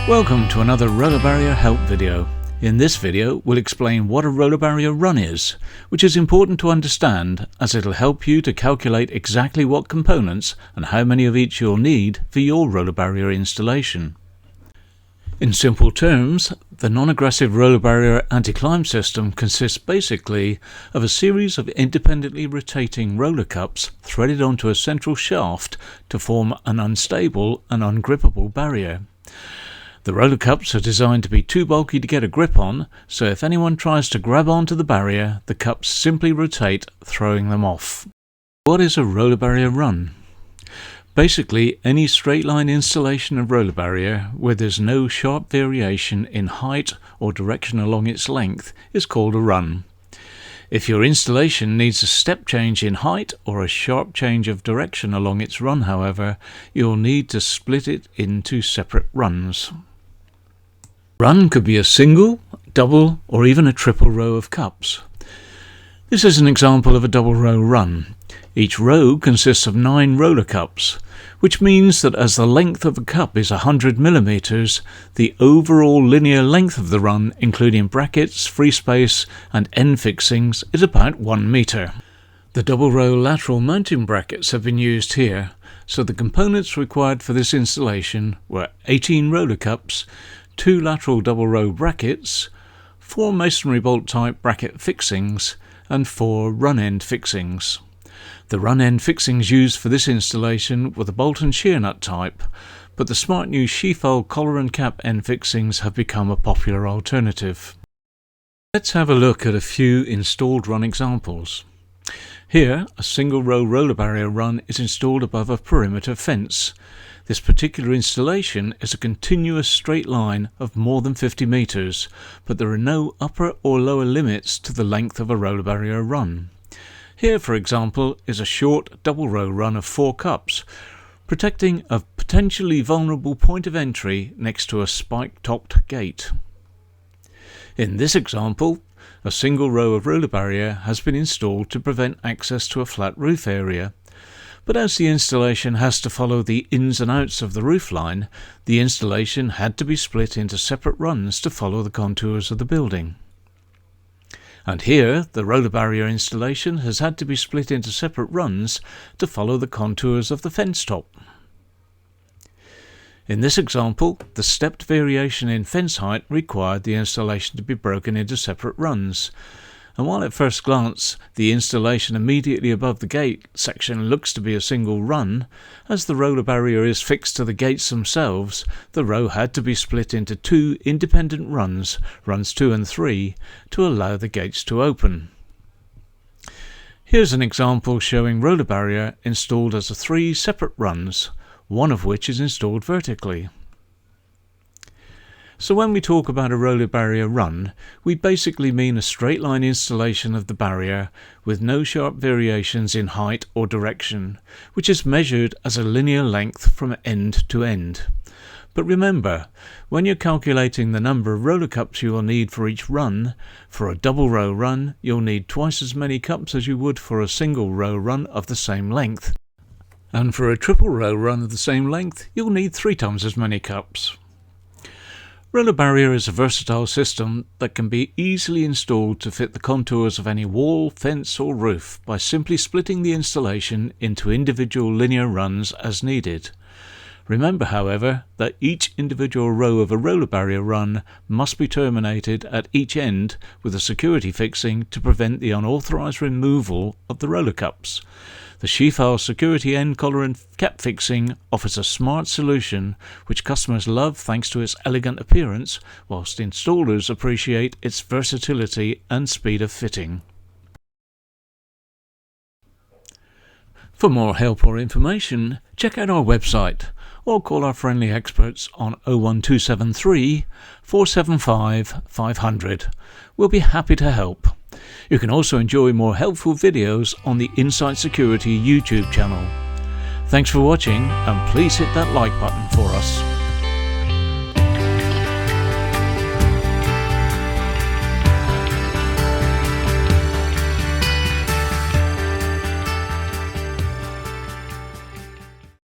Welcome to another roller barrier help video. In this video we'll explain what a roller barrier run is, which is important to understand as it'll help you to calculate exactly what components and how many of each you'll need for your roller barrier installation. In simple terms, the non-aggressive roller barrier anti-climb system consists basically of a series of independently rotating roller cups threaded onto a central shaft to form an unstable and ungrippable barrier. The roller cups are designed to be too bulky to get a grip on, so if anyone tries to grab onto the barrier, the cups simply rotate, throwing them off. What is a roller barrier run? Basically, any straight line installation of roller barrier where there's no sharp variation in height or direction along its length is called a run. If your installation needs a step change in height or a sharp change of direction along its run, however, you'll need to split it into separate runs. Run could be a single, double, or even a triple row of cups. This is an example of a double row run. Each row consists of 9 roller cups, which means that as the length of a cup is 100 mm, the overall linear length of the run, including brackets, free space and end fixings, is about 1 metre. The double row lateral mounting brackets have been used here, so the components required for this installation were 18 roller cups, 2 lateral double row brackets, 4 masonry bolt type bracket fixings and 4 run end fixings. The run end fixings used for this installation were the bolt and shear nut type, but the smart new Sheafel collar and cap end fixings have become a popular alternative. Let's have a look at a few installed run examples. Here, a single row roller barrier run is installed above a perimeter fence. This particular installation is a continuous straight line of more than 50 metres, but there are no upper or lower limits to the length of a roller barrier run. Here, for example, is a short double row run of 4 cups, protecting a potentially vulnerable point of entry next to a spike-topped gate. In this example, a single row of roller barrier has been installed to prevent access to a flat roof area, but as the installation has to follow the ins and outs of the roof line, the installation had to be split into separate runs to follow the contours of the building. And here, the roller barrier installation has had to be split into separate runs to follow the contours of the fence top. In this example, the stepped variation in fence height required the installation to be broken into separate runs. And while at first glance the installation immediately above the gate section looks to be a single run, as the roller barrier is fixed to the gates themselves, the row had to be split into 2 independent runs, runs 2 and 3, to allow the gates to open. Here's an example showing roller barrier installed as 3 separate runs, one of which is installed vertically. So when we talk about a roller barrier run, we basically mean a straight line installation of the barrier with no sharp variations in height or direction, which is measured as a linear length from end to end. But remember, when you're calculating the number of roller cups you will need for each run, for a double row run you'll need twice as many cups as you would for a single row run of the same length. And for a triple row run of the same length, you'll need 3 times as many cups. Roller barrier is a versatile system that can be easily installed to fit the contours of any wall, fence or roof by simply splitting the installation into individual linear runs as needed. Remember, however, that each individual row of a roller barrier run must be terminated at each end with a security fixing to prevent the unauthorized removal of the roller cups. The Sheafel security end collar and cap fixing offers a smart solution which customers love thanks to its elegant appearance, whilst installers appreciate its versatility and speed of fitting. For more help or information, check out our website or call our friendly experts on 01273 475 500. We'll be happy to help. You can also enjoy more helpful videos on the Insight Security YouTube channel. Thanks for watching, and please hit that like button for us.